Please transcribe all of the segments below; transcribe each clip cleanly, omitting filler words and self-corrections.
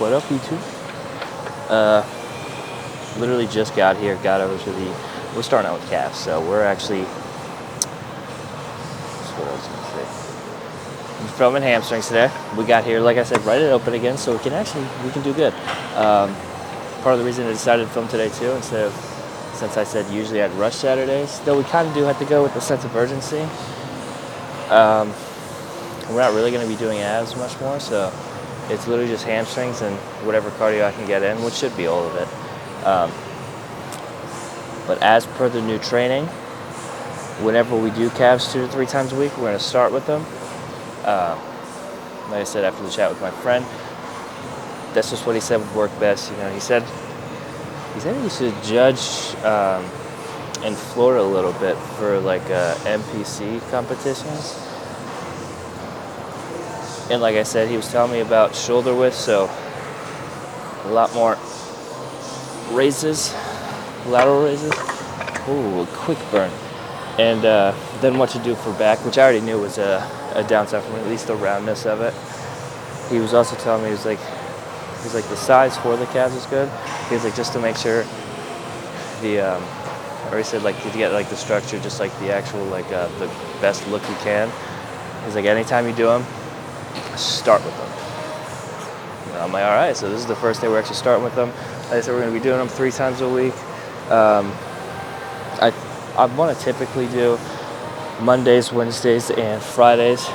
What up, YouTube? Literally just got here, we're starting out with calves, so we're actually, that's what I was going to say. I'm filming hamstrings today. We got here, like I said, right at open again, so we can do good. Part of the reason I decided to film today too, since I said usually I'd rush Saturdays, though we kind of do have to go with the sense of urgency. We're not really going to be doing abs much more, so it's literally just hamstrings and whatever cardio I can get in, which should be all of it. But as per the new training, whenever we do calves 2 to 3 times a week, we're going to start with them. Like I said, after the chat with my friend, that's just what he said would work best. You know, he said he should judge in Florida a little bit for like NPC competitions. And like I said, he was telling me about shoulder width, so a lot more raises, lateral raises. Ooh, a quick burn. And then what to do for back, which I already knew was a downside for me, at least the roundness of it. He was also telling me, he's like the size for the calves is good. He was like, just to make sure or he said like to get like the structure, just like the actual like the best look you can. He's like, anytime you do them, start with them. And I'm like, all right, so this is the first day we're actually starting with them. Like I said, we're going to be doing them 3 times a week. I want to typically do Mondays, Wednesdays, and Fridays,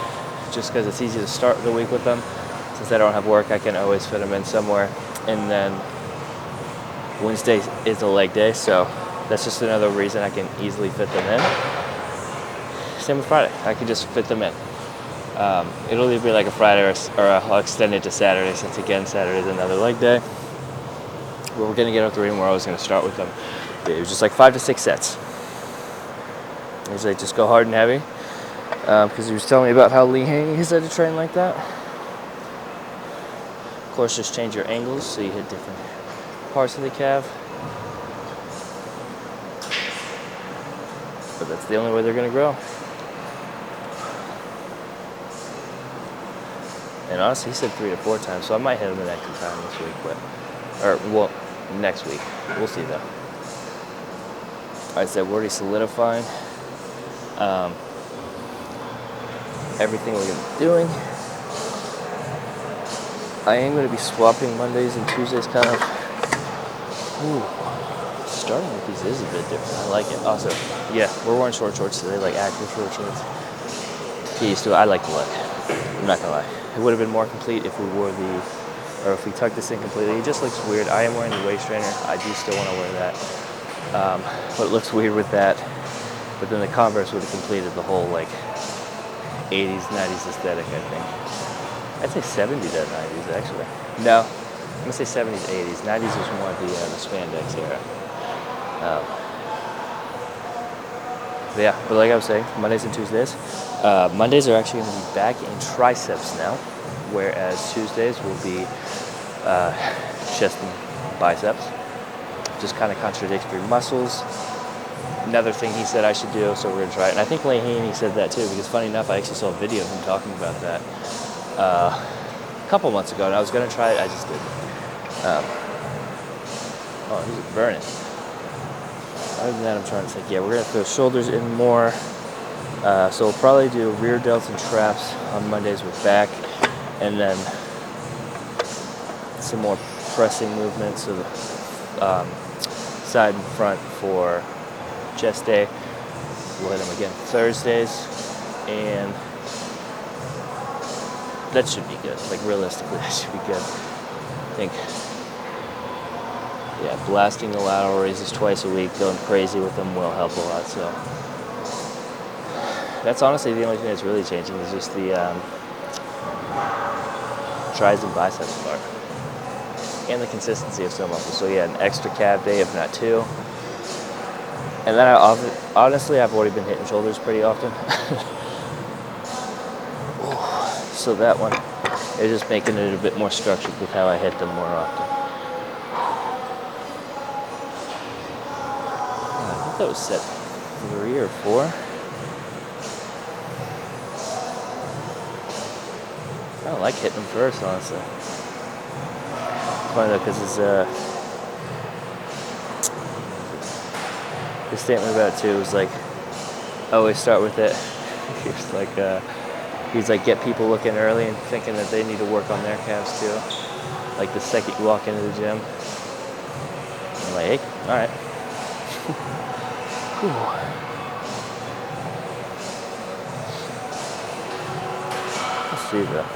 just because it's easy to start the week with them. Since I don't have work, I can always fit them in somewhere. And then Wednesday is a leg day, so that's just another reason I can easily fit them in. Same with Friday. I can just fit them in. It'll either be like a Friday or I'll extend it to Saturday, since again Saturday is another leg day. But we're going to get out the ring. We're always going to start with them. It was just like 5 to 6 sets. He's like, just go hard and heavy. Because he was telling me about how lean he said to train like that. Of course, just change your angles so you hit different parts of the calf. But that's the only way they're going to grow. And honestly, he said 3 to 4 times, so I might hit him an extra time this week, next week. We'll see though. I said we're already solidifying everything we're going to be doing. I am going to be swapping Mondays and Tuesdays kind of. Ooh, starting with these is a bit different. I like it. Also, yeah, we're wearing short shorts today, like active short shorts. Get used to it. I like the look. I'm not going to lie. It would have been more complete if we if we tucked this in completely. It just looks weird. I am wearing the waist trainer. I do still want to wear that. But it looks weird with that. But then the Converse would have completed the whole like 80s, 90s aesthetic, I think. I'd say 70s to 90s actually. No, I'm gonna say 70s, 80s. 90s was more the spandex era. But like I was saying, Mondays and Tuesdays. Mondays are actually going to be back in triceps now, whereas Tuesdays will be chest and biceps. Just kind of contradictory muscles. Another thing he said I should do, so we're going to try it. And I think Leahy said that too, because funny enough, I actually saw a video of him talking about that a couple months ago, and I was going to try it, I just didn't. He's burning. Other than that, I'm trying to think, we're going to throw shoulders in more. So we'll probably do rear delts and traps on Mondays with back, and then some more pressing movements, so side and front for chest day. We'll hit them again Thursdays, and that should be good. Like realistically, that should be good. I think, blasting the lateral raises twice a week, going crazy with them will help a lot. So that's honestly the only thing that's really changing is just the tris and biceps part. And the consistency of some muscles. So an extra calf day, if not 2. And then honestly, I've already been hitting shoulders pretty often. So that one is just making it a bit more structured with how I hit them more often. I think that was set 3 or 4. I don't like hitting them first, honestly. funny though, because his statement about it too was like, always start with it. He's like, get people looking early and thinking that they need to work on their calves too. Like the second you walk into the gym. I'm like, hey, all right. Let's see though.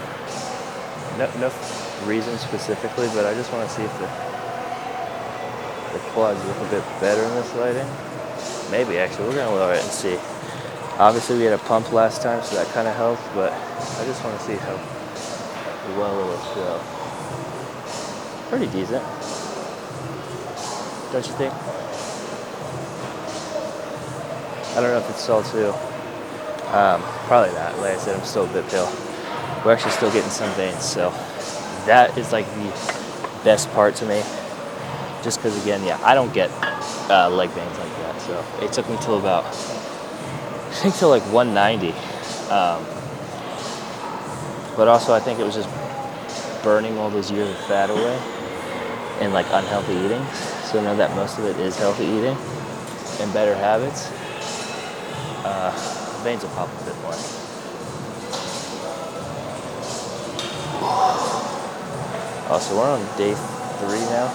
No reason specifically, but I just want to see if the quads look a bit better in this lighting. Maybe actually, we're gonna lower it and see. Obviously we had a pump last time, so that kind of helped, but I just want to see how well it looks go. Pretty decent, don't you think? I don't know if it's all too. Probably not. Like I said, I'm still a bit pale. We're actually still getting some veins, so that is like the best part to me. Just because, again, yeah, I don't get leg veins like that. So it took me till about, I think till like 190. But also, I think it was just burning all those years of fat away and like unhealthy eating. So now that most of it is healthy eating and better habits, veins will pop a bit more. Oh, so we're on day 3 now.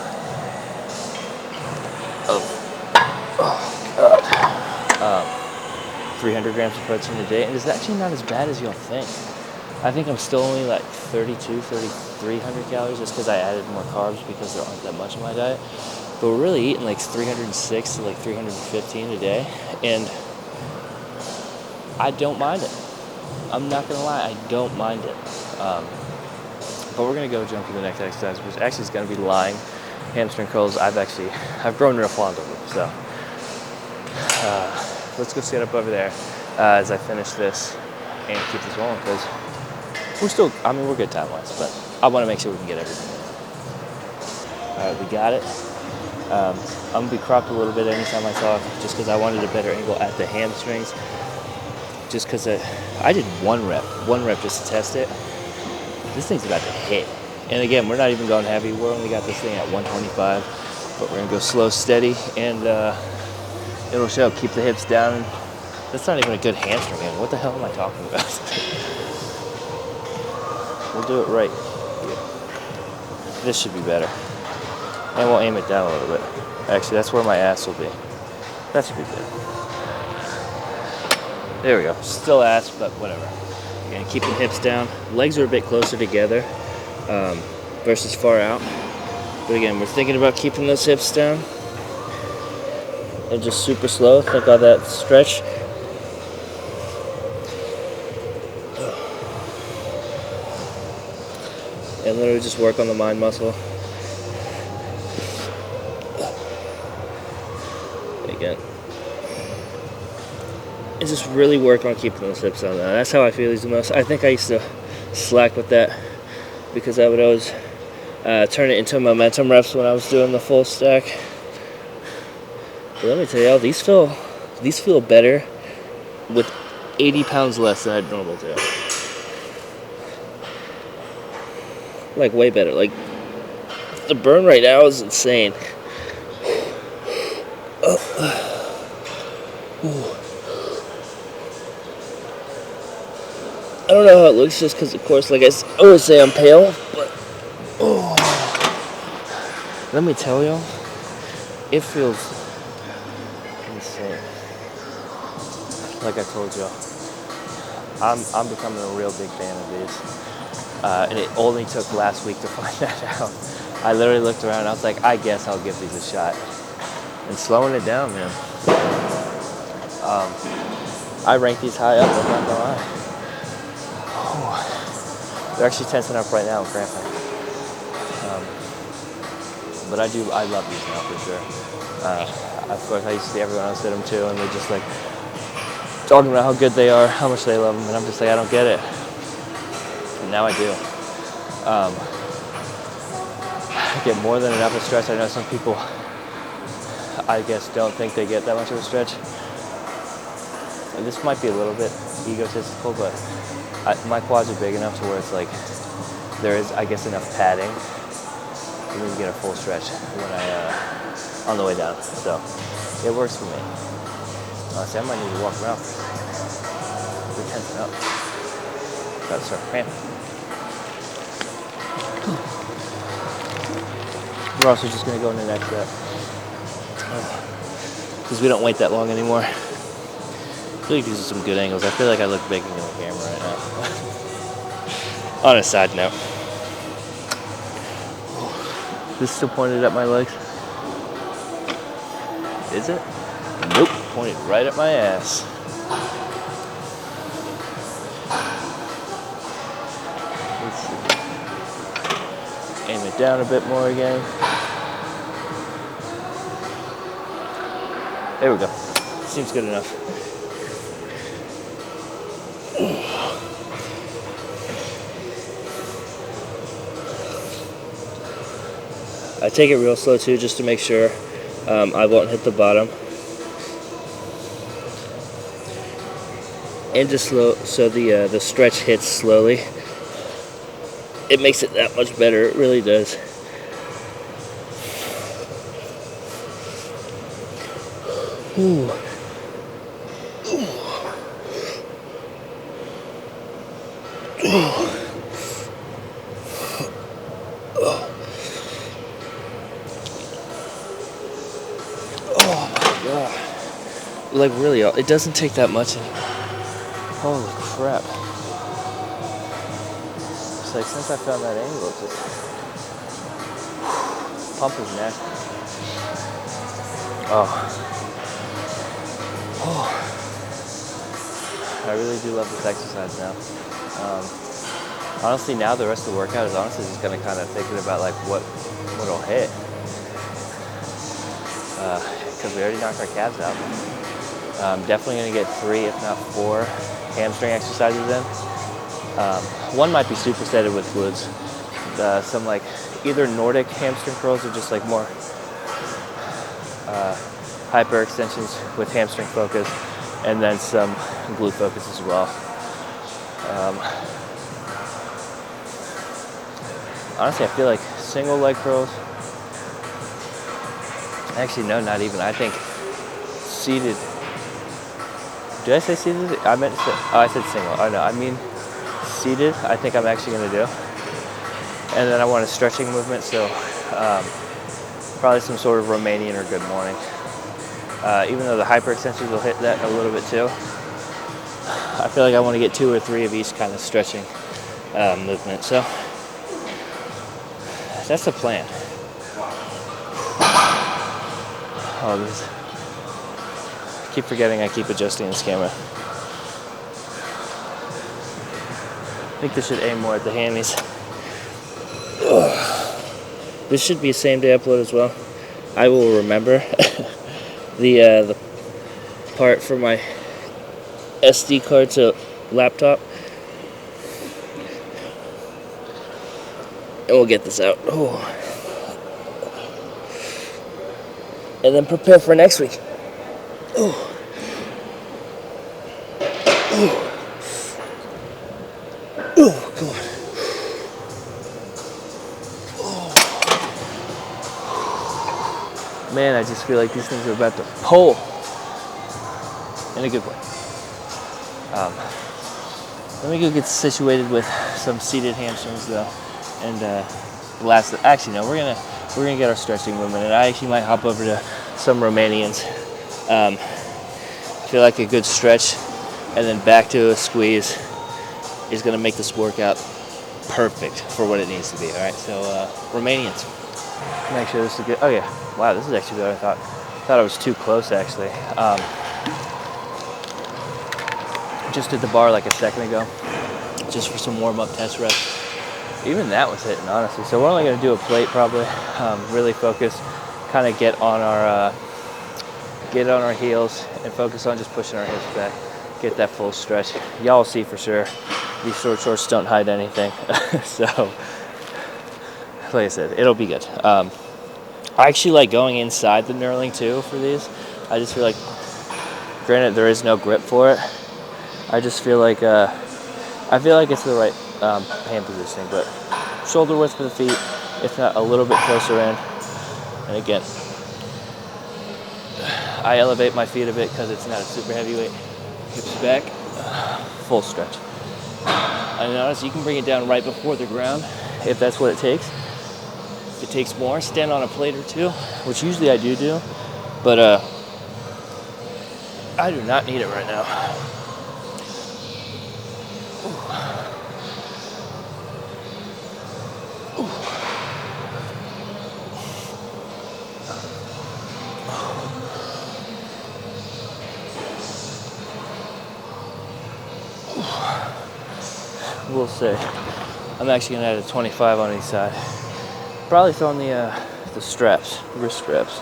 Oh God. 300 grams of protein a day, and it's actually not as bad as you'll think. I think I'm still only like 3,300 calories just because I added more carbs because there aren't that much in my diet. But we're really eating like 306 to like 315 a day, and I don't mind it. I'm not gonna lie, I don't mind it. But we're gonna go jump to the next exercise, which actually is gonna be lying hamstring curls. I've grown real fond of them. So let's go sit up over there as I finish this and keep this rolling, because we're good time wise, but I want to make sure we can get everything in. All right, we got it. I'm gonna be cropped a little bit anytime I talk, just because I wanted a better angle at the hamstrings. Just because I did one rep just to test it. This thing's about to hit. And again, we're not even going heavy. We're only got this thing at 125, but we're gonna go slow, steady, and it'll show. Keep the hips down. That's not even a good hamstring, man. What the hell am I talking about? We'll do it right here. This should be better. And we'll aim it down a little bit. Actually, that's where my ass will be. That should be good. There we go. Still ass, but whatever. Again, keeping hips down. Legs are a bit closer together versus far out. But again, we're thinking about keeping those hips down. And just super slow. Think of that stretch. And literally just work on the mind muscle. Again. And just really work on keeping those hips on. That's how I feel these the most. I think I used to slack with that because I would always turn it into momentum reps when I was doing the full stack. But let me tell y'all, these feel better with 80 pounds less than I'd normally do. Like way better. Like the burn right now is insane. I don't know how it looks just because, of course, like I always say, I'm pale, but let me tell you, it feels insane. Like I told you, I'm becoming a real big fan of these, and it only took last week to find that out. I literally looked around and I was like, I guess I'll give these a shot, and slowing it down, man. I rank these high up, I'm not gonna lie. They're actually tensing up right now and cramping. But I love these now for sure. Of course, I used to see everyone else did them too, and they're just like talking about how good they are, how much they love them, and I'm just like, I don't get it. And now I do. I get more than enough of stretch. I know some people, I guess, don't think they get that much of a stretch. And this might be a little bit egotistical, but my quads are big enough to where it's like there is, I guess, enough padding for me to get a full stretch when on the way down. So it works for me. Honestly, I might need to walk around for a second. We're tensing up. Gotta start cramping. We're also just gonna go in the next set. Because we don't wait that long anymore. I feel like these are some good angles. I feel like I look big in the camera right now. On a side note. This still pointed at my legs? Is it? Nope, pointed right at my ass. Let's see. Aim it down a bit more again. There we go. Seems good enough. I take it real slow too, just to make sure I won't hit the bottom. And just slow, so the stretch hits slowly. It makes it that much better. It really does. Ooh. Ooh. Ooh. Like really, it doesn't take that much. Holy crap. It's like since I found that angle, it's just pump is nasty. Oh. I really do love this exercise now. Honestly, now the rest of the workout is honestly just gonna kind of thinking about like what'll hit. Because we already knocked our calves out. Definitely going to get 3, if not 4, hamstring exercises in. One might be supersetted with glutes. Some like either Nordic hamstring curls or just like more hyper extensions with hamstring focus, and then some glute focus as well. Honestly, I feel like single leg curls. Actually, no, not even. I think seated. Did I say seated? I meant to say, I said single. Oh no, I mean seated. I think I'm actually going to do. And then I want a stretching movement, so probably some sort of Romanian or good morning. Even though the hyperextensions will hit that a little bit too, I feel like I want to get 2 or 3 of each kind of stretching movement. So that's the plan. Oh, this. I keep forgetting I keep adjusting this camera. I think this should aim more at the hammies. This should be a same day upload as well. I will remember the part for my SD card to laptop. And we'll get this out. Oh. And then prepare for next week. Oh. Oh. Oh, God. Oh. Man, I just feel like these things are about to pull. In a good way. Let me go get situated with some seated hamstrings though. And actually no, we're gonna get our stretching movement, and I actually might hop over to some Romanians. I feel like a good stretch and then back to a squeeze is gonna make this workout perfect for what it needs to be. All right, so Romanians. Make sure this is good. Oh yeah, wow, this is actually what I thought. I thought I was too close actually. Just did the bar like a second ago, just for some warm-up test reps. Even that was hitting, honestly. So we're only going to do a plate probably. Really focus, kind of get on our heels and focus on just pushing our hips back. Get that full stretch. Y'all see for sure. These short shorts don't hide anything. So, like I said, it'll be good. I actually like going inside the knurling too for these. I just feel like, granted there is no grip for it. I just feel like it's the right hand positioning, but shoulder width for the feet if not a little bit closer in. And again, I elevate my feet a bit because it's not a super heavy weight. Hips back, full stretch. I notice you can bring it down right before the ground if that's what it takes. If it takes more, stand on a plate or two, which usually I do, but I do not need it right now. We'll say I'm actually gonna add a 25 on each side. Probably throwing the straps, wrist straps.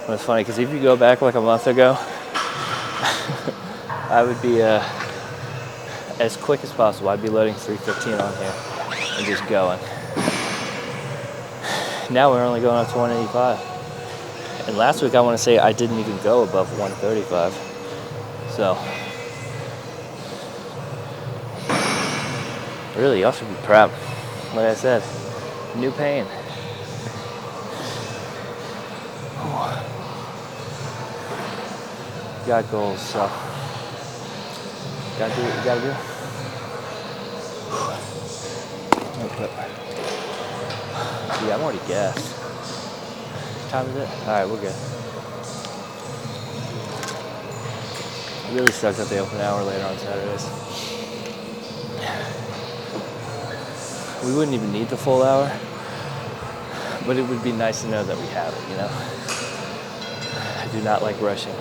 Well, it's funny because if you go back like a month ago, I would be as quick as possible. I'd be loading 315 on here and just going. Now we're only going up to 185. And last week I want to say I didn't even go above 135. So really, y'all should be proud. Like I said, new pain. Got goals, so gotta do what you gotta do. Okay. Yeah, I'm already gassed. What time is it? Alright, we're good. It really sucks that they open an hour later on Saturdays. We wouldn't even need the full hour, but it would be nice to know that we have it, you know? I do not like rushing.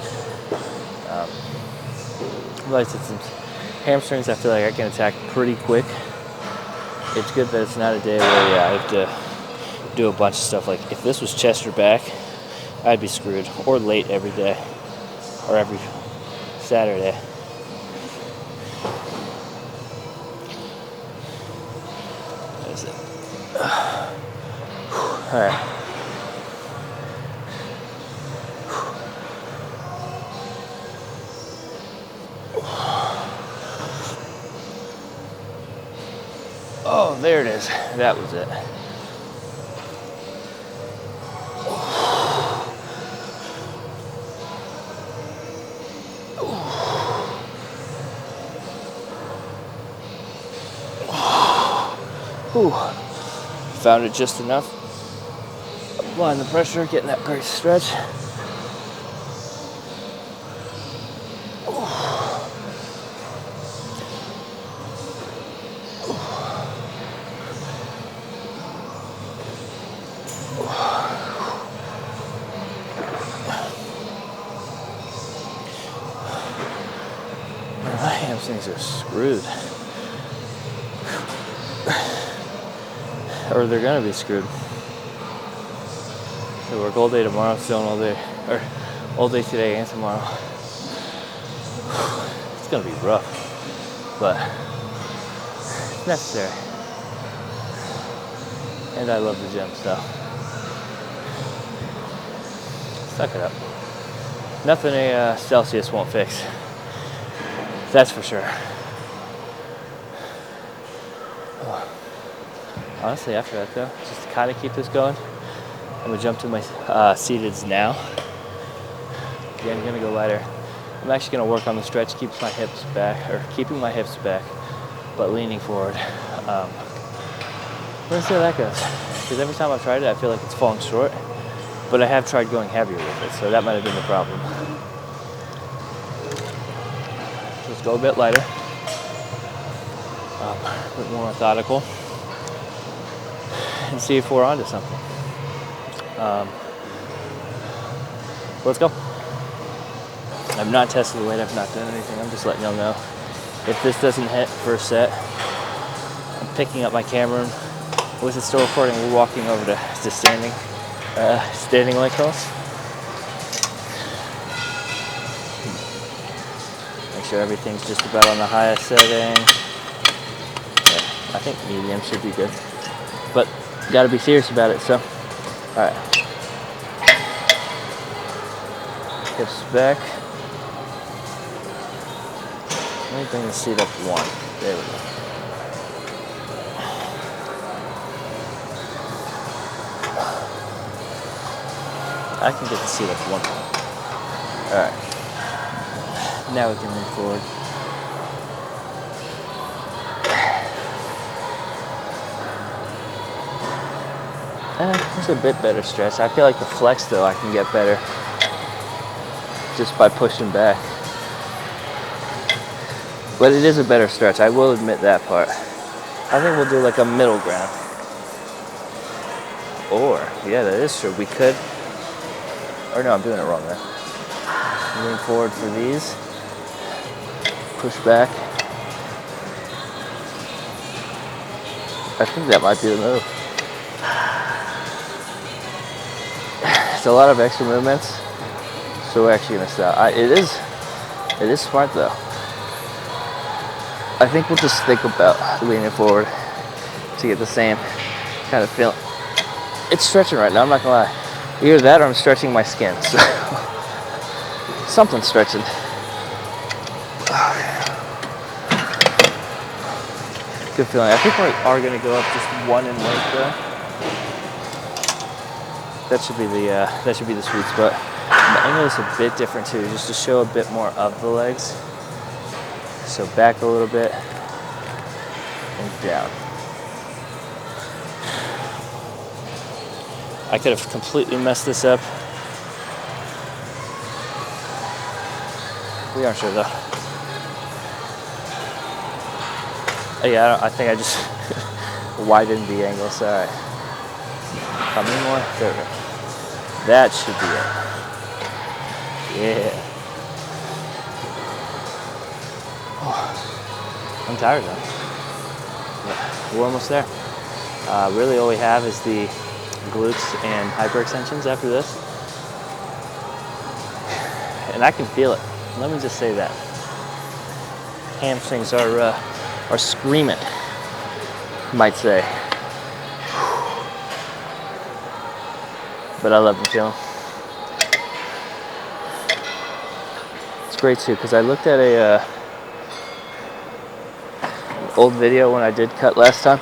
Like some hamstrings, I feel like I can attack pretty quick. It's good that it's not a day where I have to do a bunch of stuff. Like if this was chest or back, I'd be screwed. Or late every day, or every Saturday. What is it? All right. Oh, there it is. That was it. Whew. Found it just enough. Applying the pressure, getting that great stretch. My hamstrings are screwed. Or they're gonna be screwed. I work all day tomorrow, still all day, or all day today and tomorrow. It's gonna be rough, but it's necessary. And I love the gym, so suck it up. Nothing a Celsius won't fix. That's for sure. Honestly, after that though, just to kind of keep this going, I'm gonna jump to my seateds now. Again, I'm gonna go lighter. I'm actually gonna work on the stretch, keeping my hips back, but leaning forward. We're gonna see how that goes. Because every time I've tried it, I feel like it's falling short. But I have tried going heavier with it, so that might have been the problem. Let's go a bit lighter, a bit more methodical, and see if we're onto something. Let's go. I've not tested the weight, I've not done anything. I'm just letting y'all know. If this doesn't hit first set, I'm picking up my camera. With it still recording, we're walking over to standing leg curls. Make sure everything's just about on the highest setting. Yeah, I think medium should be good. But gotta be serious about it, so. Alright. Hips back. Let me bring the seat up one. There we go. I can get the seat up one more. Alright. Now we can move forward. It's a bit better stretch. I feel like the flex though I can get better just by pushing back. But it is a better stretch, I will admit that part. I think we'll do like a middle ground. Or, yeah, that is true. We could, or no, I'm doing it wrong there. Lean forward for these. Push back. I think that might be the move. It's a lot of extra movements, so we're actually gonna stop. It is smart though. I think we'll just think about leaning forward to get the same kind of feeling. It's stretching right now, I'm not gonna lie. Either that or I'm stretching my skin. So something's stretching. Good feeling. I think we are gonna go up just one in length though. That should be the sweet spot. The angle is a bit different too, just to show a bit more of the legs. So back a little bit and down. I could have completely messed this up. We aren't sure though. Yeah, I think I just widened the angle. Sorry. How many more? There we go. That should be it. Yeah. Oh, I'm tired though. Yeah, we're almost there. Really all we have is the glutes and hyperextensions after this. And I can feel it. Let me just say that. Hamstrings are screaming, you might say. But I love the feeling. It's great too, because I looked at an old video when I did cut last time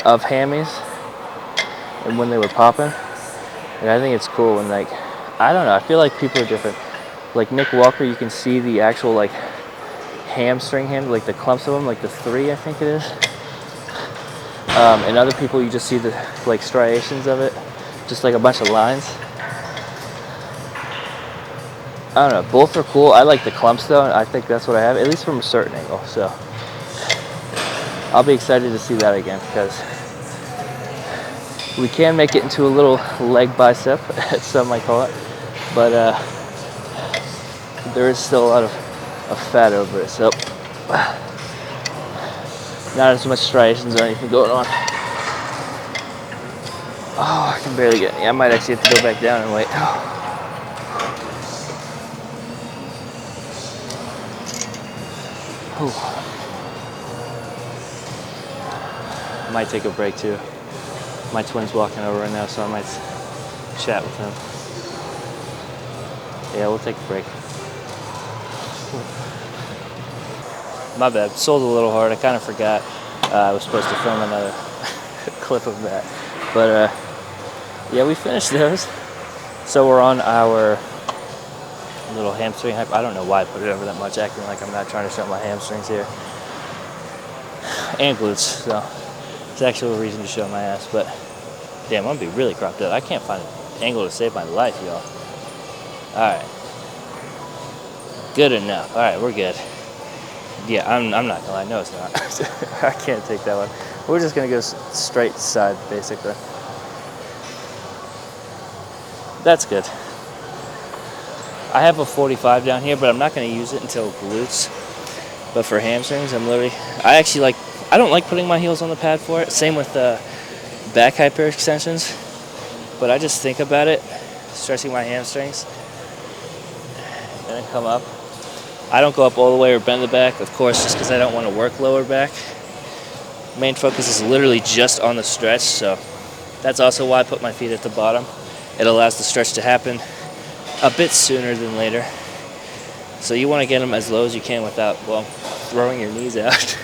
of hammies and when they were popping. And I think it's cool when, like, I don't know, I feel like people are different. Like Nick Walker, you can see the actual like hamstring hand, like the clumps of them, like the 3 I think it is. And other people you just see the like striations of it. Just like a bunch of lines. I don't know, both are cool. I like the clumps though, and I think that's what I have, at least from a certain angle. So I'll be excited to see that again, because we can make it into a little leg bicep, as some might call it. But there is still a lot of fat over it, so not as much striations or anything going on. Oh, I can barely get. Yeah, I might actually have to go back down and wait. Might take a break too. My twin's walking over right now, so I might chat with him. Yeah, we'll take a break. My bad. Sold a little hard. I kind of forgot I was supposed to film another clip of that. But yeah, we finished those. So we're on our little hamstring hype. I don't know why I put it over that much, acting like I'm not trying to show my hamstrings here. And glutes, so it's actually a reason to show my ass. But damn, I'm gonna be really cropped up. I can't find an angle to save my life, y'all. Alright. Good enough. Alright, we're good. Yeah, I'm not gonna lie. No, it's not. I can't take that one. We're just gonna go straight side, basically. That's good. I have a 45 down here, but I'm not gonna use it until glutes. But for hamstrings, I don't like putting my heels on the pad for it. Same with back hyperextensions. But I just think about it, stretching my hamstrings, and then come up. I don't go up all the way or bend the back, of course, just because I don't want to work lower back. Main focus is literally just on the stretch, so that's also why I put my feet at the bottom. It allows the stretch to happen a bit sooner than later. So you want to get them as low as you can without, well, throwing your knees out.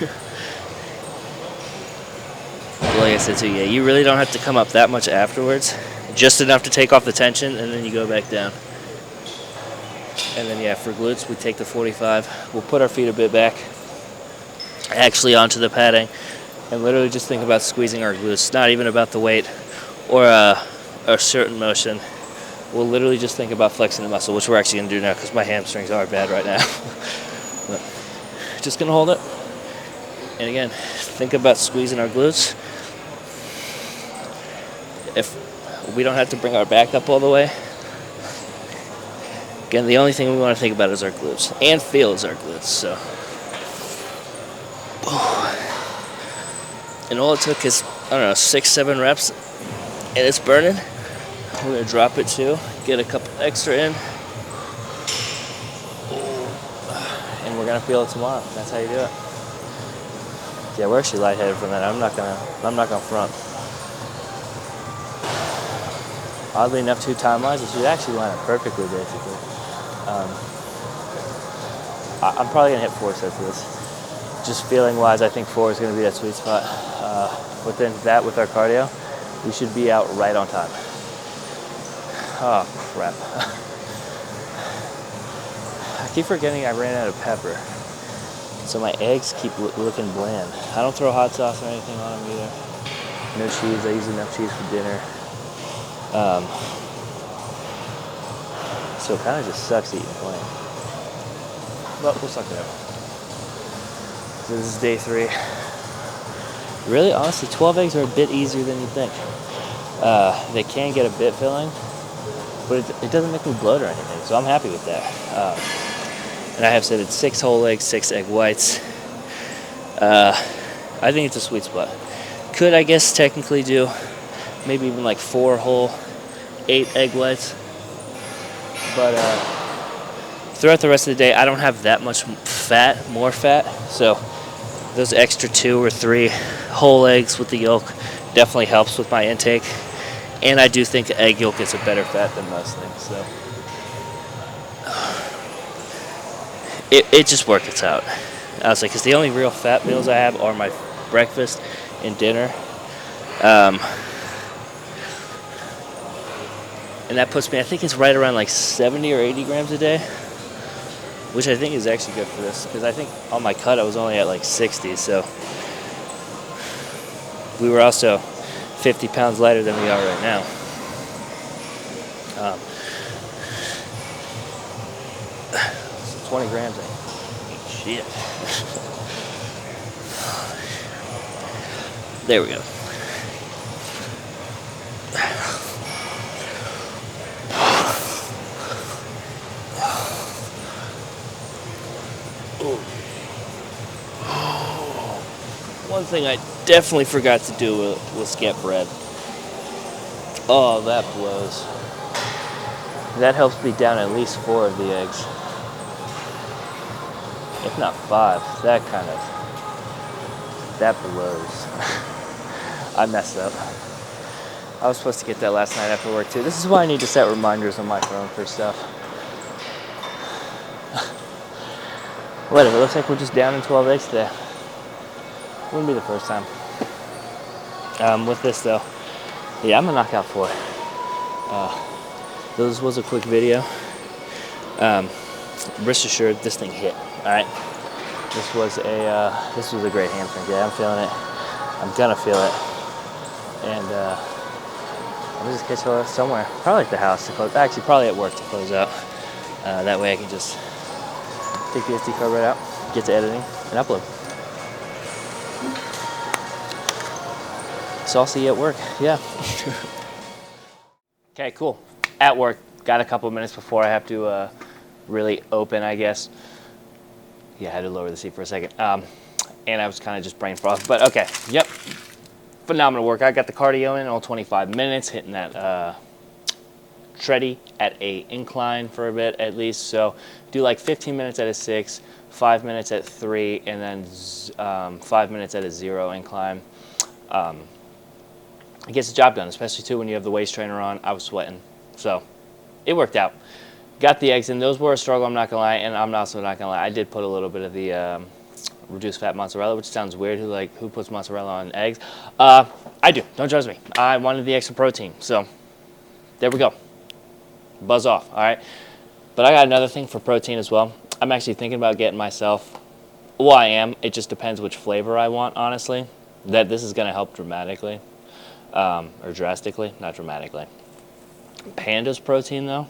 Like I said too, yeah, you really don't have to come up that much afterwards. Just enough to take off the tension, and then you go back down. And then, yeah, for glutes, we take the 45. We'll put our feet a bit back, actually onto the padding, and literally just think about squeezing our glutes. Not even about the weight or a certain motion. We'll literally just think about flexing the muscle, which we're actually going to do now because my hamstrings are bad right now. But just going to hold it. And again, think about squeezing our glutes. If we don't have to bring our back up all the way. Again, the only thing we want to think about is our glutes. And feel is our glutes, so. And all it took is, I don't know, 6-7 reps. And it's burning. We're going to drop it too. Get a couple extra in. And we're going to feel it tomorrow. That's how you do it. Yeah, we're actually lightheaded from that. I'm not gonna front. Oddly enough, 2 time-wise, it should actually line up perfectly, basically. I'm probably gonna hit 4 sets of this. Just feeling-wise, I think 4 is gonna be that sweet spot. Within that, with our cardio, we should be out right on time. Oh, crap. I keep forgetting I ran out of pepper. So my eggs keep looking bland. I don't throw hot sauce or anything on them either. No cheese. I use enough cheese for dinner. So it kind of just sucks eating bland. But we'll suck it up. So this is day 3. Really, honestly, 12 eggs are a bit easier than you think. They can get a bit filling, but it doesn't make me bloat or anything, so I'm happy with that. And I have said it's 6 whole eggs, 6 egg whites. I think it's a sweet spot. Could, I guess, technically do maybe even like 4 whole 8 egg whites. But throughout the rest of the day, I don't have that much more fat. So those extra 2 or 3 whole eggs with the yolk definitely helps with my intake. And I do think egg yolk is a better fat than most things. So it just worked its out. I was like, because the only real fat meals I have are my breakfast and dinner. And that puts me, I think it's right around like 70 or 80 grams a day, which I think is actually good for this, because I think on my cut I was only at like 60, so we were also 50 pounds lighter than we are right now. So 20 grams, shit. There we go. One thing I definitely forgot to do was get bread. Oh, that blows. That helps me down at least 4 of the eggs. If not 5. That blows. I messed up. I was supposed to get that last night after work too. This is why I need to set reminders on my phone for stuff. Whatever, it looks like we're just down in 12 eggs today. Wouldn't be the first time. With this though, yeah, I'm gonna knock out 4. This was a quick video. Rest assured, this thing hit. All right, this was a great hamstring day. I'm feeling it. I'm gonna feel it, and I'm just catch her somewhere, probably at the house to close. Actually, probably at work to close out. That way, I can just take the SD card right out, get to editing, and upload. So I'll see you at work. Yeah. Okay, cool. At work, got a couple minutes before I have to really open, I guess. Yeah, I had to lower the seat for a second. And I was kind of just brain frozen, but okay. Yep. Phenomenal work. I got the cardio in all 25 minutes, hitting that treadie at a incline for a bit at least. So do like 15 minutes at a 6, 5 minutes at 3, and then 5 minutes at a 0 incline. It gets the job done, especially too when you have the waist trainer on. I was sweating, so it worked out. got the eggs in. Those were a struggle, I'm not going to lie, and I'm also not going to lie. I did put a little bit of the reduced fat mozzarella, which sounds weird. Who puts mozzarella on eggs? I do. Don't judge me. I wanted the extra protein, so there we go. Buzz off, all right? But I got another thing for protein as well. I'm actually thinking about getting myself, well, I am. It just depends which flavor I want, honestly. This is going to help dramatically, or drastically, not dramatically. Panda's protein, though.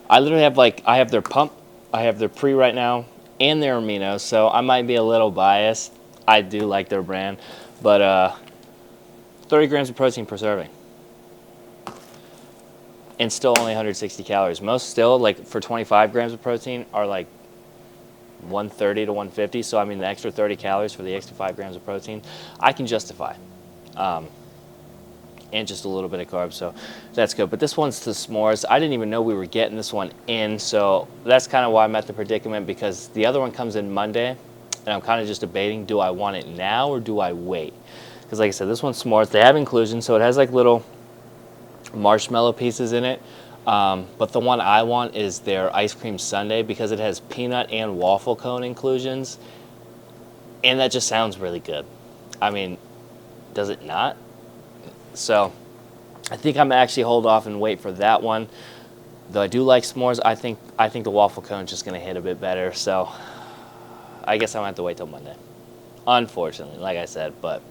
I literally have, I have their pump, I have their pre right now, and their amino, so I might be a little biased. I do like their brand, but 30 grams of protein per serving. And still only 160 calories. Most still, for 25 grams of protein, are 130 to 150. So, I mean, the extra 30 calories for the extra 5 grams of protein, I can justify. And just a little bit of carbs, so that's good. But this one's the s'mores. I didn't even know we were getting this one in, so that's kind of why I'm at the predicament, because the other one comes in Monday, and I'm kind of just debating, do I want it now or do I wait? Because like I said, this one's s'mores. They have inclusion, so it has little marshmallow pieces in it. But the one I want is their ice cream sundae, because it has peanut and waffle cone inclusions, and that just sounds really good. I mean, does it not? So I think I'm actually hold off and wait for that one. Though I do like s'mores, I think the waffle cone is just going to hit a bit better. So I guess I'm going to have to wait till Monday, unfortunately, like I said. But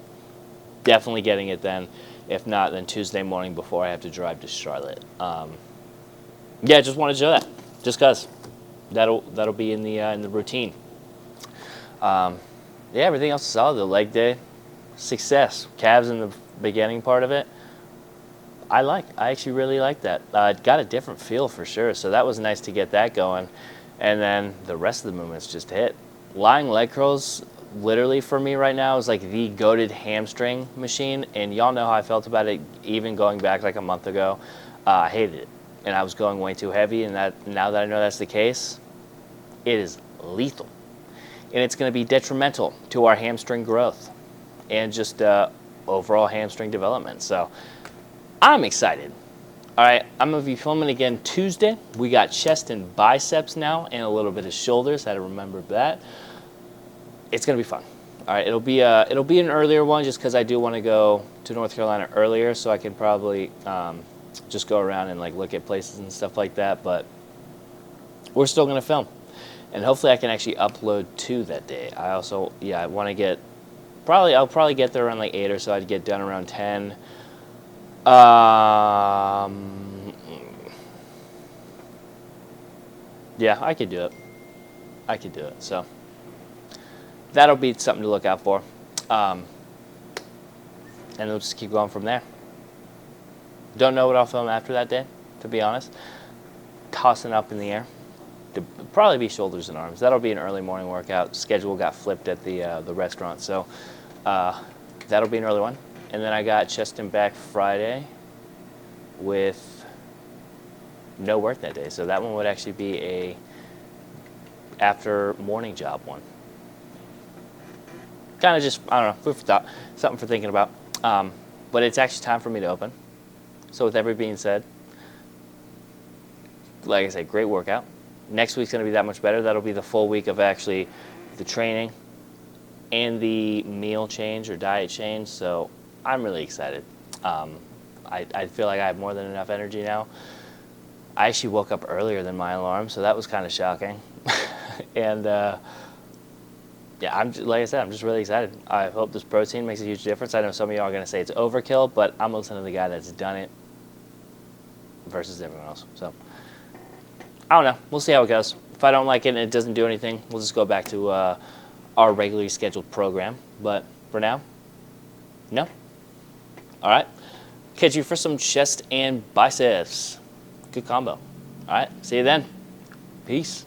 definitely getting it then. If not, then Tuesday morning before I have to drive to Charlotte. Yeah, just want to show that, just because that'll be in the routine. Yeah, everything else is solid. The leg day, success. Calves in the beginning part of it, I actually really like that. It got a different feel for sure, so that was nice to get that going. And then the rest of the movements just hit. Lying leg curls, literally for me right now, is the goated hamstring machine, and y'all know how I felt about it even going back a month ago. I hated it, and I was going way too heavy, and now that I know that's the case, it is lethal. And it's going to be detrimental to our hamstring growth and just overall hamstring development. So I'm excited. All right, I'm going to be filming again Tuesday. We got chest and biceps now, and a little bit of shoulders. Had to remember that. It's going to be fun. All right, it'll be an earlier one, just because I do want to go to North Carolina earlier, so I can probably just go around and look at places and stuff like that. But we're still going to film, and hopefully I can actually upload 2 that day. I also, I want to get, I'll probably get there around 8 or so. I'd get done around 10. Yeah, I could do it. So that'll be something to look out for. And we'll just keep going from there. Don't know what I'll film after that day, to be honest. Tossing up in the air. It'll probably be shoulders and arms. That'll be an early morning workout. Schedule got flipped at the restaurant, so that'll be an early one. And then I got chest and back Friday with no work that day, so that one would actually be a after morning job one. Kind of just, I don't know, food for thought, something for thinking about. But it's actually time for me to open. So with everything being said, like I said, great workout. Next week's going to be that much better. That'll be the full week of actually the training and the meal change or diet change. So I'm really excited. I feel like I have more than enough energy now. I actually woke up earlier than my alarm, so that was kind of shocking. And yeah, like I said, I'm just really excited. I hope this protein makes a huge difference. I know some of y'all are going to say it's overkill, but I'm listening to the guy that's done it versus everyone else. So I don't know. We'll see how it goes. If I don't like it and it doesn't do anything, we'll just go back to our regularly scheduled program. But for now, no. All right. Catch you for some chest and biceps. Good combo. All right. See you then. Peace.